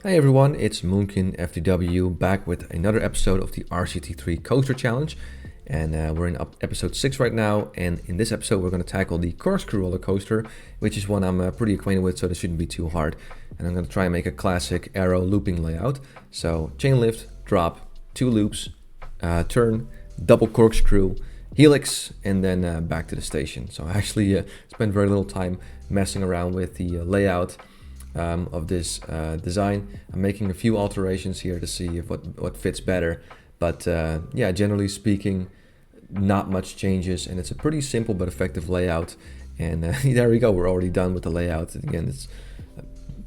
Hi everyone, it's Moonkin FTW back with another episode of the RCT3 Coaster Challenge. And we're in episode 6 right now, and in this episode we're going to tackle the Corkscrew roller coaster, which is one I'm pretty acquainted with, so this shouldn't be too hard. And I'm going to try and make a classic arrow looping layout. So chain lift, drop, 2 loops, turn, double corkscrew, helix, and then back to the station. So I actually spent very little time messing around with the layout of this design. I'm making a few alterations here to see if what fits better, but yeah, generally speaking, not much changes, and it's a pretty simple but effective layout. And there we go, we're already done with the layout. Again, it's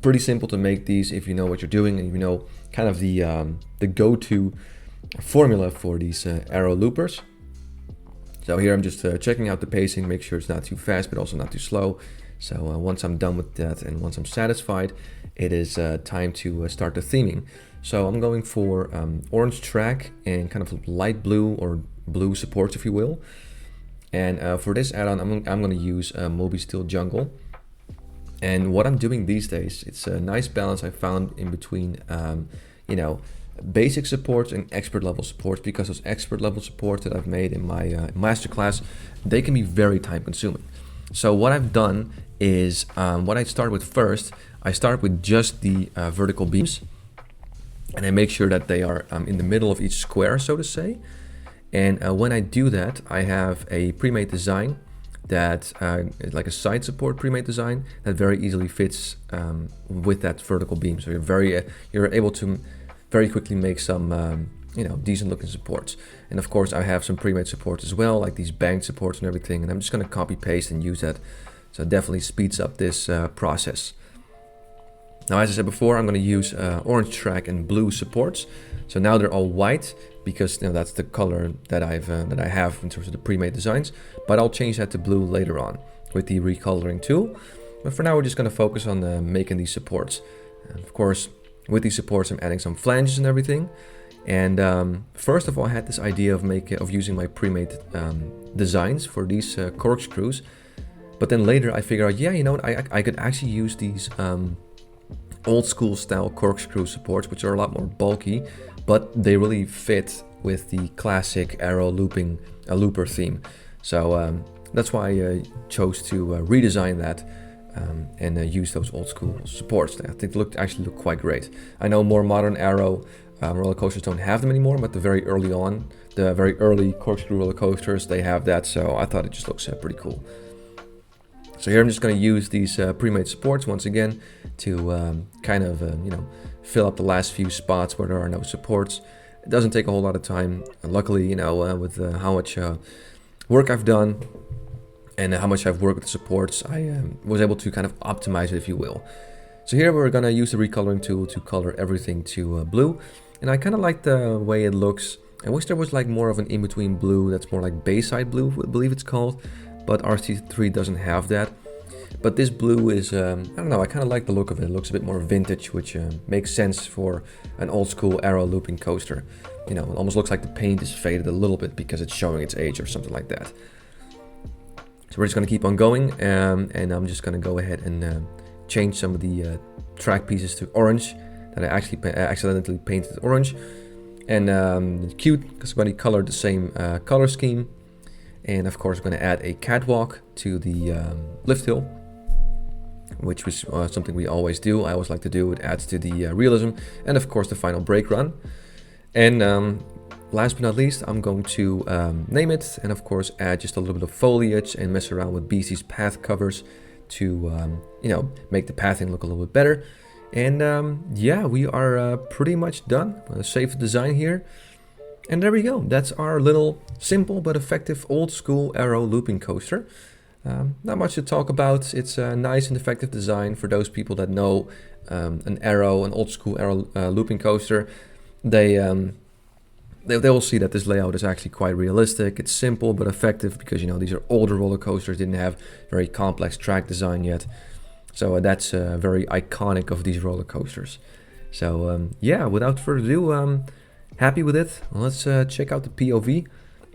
pretty simple to make these if you know what you're doing and you know kind of the go-to formula for these arrow loopers. So here I'm just checking out the pacing, make sure it's not too fast but also not too slow. So once I'm done with that and once I'm satisfied, it is time to start the theming. So I'm going for orange track and kind of light blue or blue supports, if you will. And for this add-on, I'm going to use Moby Steel Jungle. And what I'm doing these days, it's a nice balance I found in between, you know, basic supports and expert level supports, because those expert level supports that I've made in my masterclass, they can be very time consuming. So what I've done is, what I start with first, I start with just the vertical beams, and I make sure that they are in the middle of each square, so to say. And when I do that, I have a pre-made design that is like a side support pre-made design that very easily fits with that vertical beam. So you're able to very quickly make some decent looking supports. And of course I have some pre-made supports as well, like these banked supports and everything, and I'm just going to copy paste and use that. So it definitely speeds up this process. Now, as I said before, I'm going to use orange track and blue supports. So now they're all white because that's the color that I have in terms of the pre-made designs, but I'll change that to blue later on with the recoloring tool. But for now we're just going to focus on making these supports. And of course, with these supports I'm adding some flanges and everything. And first of all, I had this idea of using my pre-made designs for these corkscrews, but then later I figured out, yeah, you know what, I could actually use these old school style corkscrew supports, which are a lot more bulky, but they really fit with the classic arrow looper theme. So that's why I chose to redesign that and use those old school supports. I think they actually look quite great. I know more modern arrow roller coasters don't have them anymore, but the very early corkscrew roller coasters, they have that, so I thought it just looks pretty cool. So here I'm just going to use these pre-made supports once again to kind of fill up the last few spots where there are no supports. It doesn't take a whole lot of time. And luckily, with how much work I've done and how much I've worked with the supports, I was able to kind of optimize it, if you will. So here we're going to use the recoloring tool to color everything to blue. And I kind of like the way it looks. I wish there was like more of an in-between blue that's more like Bayside blue, I believe it's called. But RCT3 doesn't have that. But this blue is, I don't know, I kind of like the look of it. It looks a bit more vintage, which makes sense for an old school arrow looping coaster. It almost looks like the paint is faded a little bit because it's showing its age or something like that. So we're just going to keep on going, and I'm just going to go ahead and change some of the track pieces to orange that I actually accidentally painted orange. And cute, because I'm going to color the same color scheme. And of course, I'm going to add a catwalk to the lift hill, which was something we always do. I always like to do. It adds to the realism. And of course, the final brake run. And last but not least, I'm going to name it. And of course, add just a little bit of foliage and mess around with BC's path covers to, make the pathing look a little bit better. And yeah, we are pretty much done. I'm going to save the design here. And there we go. That's our little simple but effective old school arrow looping coaster. Not much to talk about. It's a nice and effective design for those people that know an old school arrow looping coaster. They will see that this layout is actually quite realistic. It's simple but effective because these are older roller coasters, didn't have very complex track design yet. So that's very iconic of these roller coasters. So yeah, without further ado, happy with it. Let's check out the POV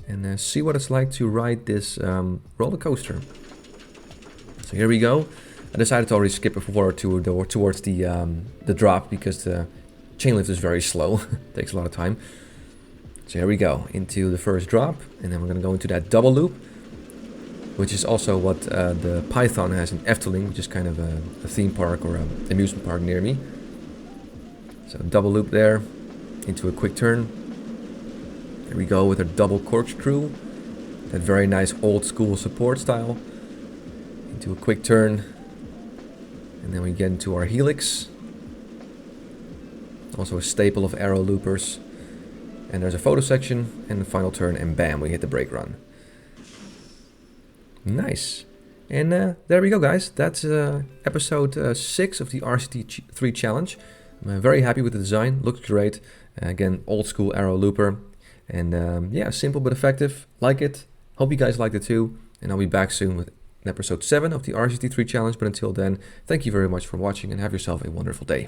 and see what it's like to ride this roller coaster. So here we go. I decided to already skip forward towards the drop because the chain lift is very slow. Takes a lot of time. So here we go into the first drop, and then we're going to go into that double loop, which is also what the Python has in Efteling, which is kind of a theme park or an amusement park near me. So double loop there, into a quick turn. Here we go with a double corkscrew, that very nice old school support style. Into a quick turn, and then we get into our helix. Also a staple of aero loopers. And there's a photo section and the final turn, and bam, we hit the brake run. Nice. And there we go, guys. That's episode 6 of the RCT3 challenge. I'm very happy with the design. Looks great. Again, old school aero looper. And yeah, simple but effective. Like it. Hope you guys liked it too. And I'll be back soon with episode 7 of the RCT3 challenge. But until then, thank you very much for watching and have yourself a wonderful day.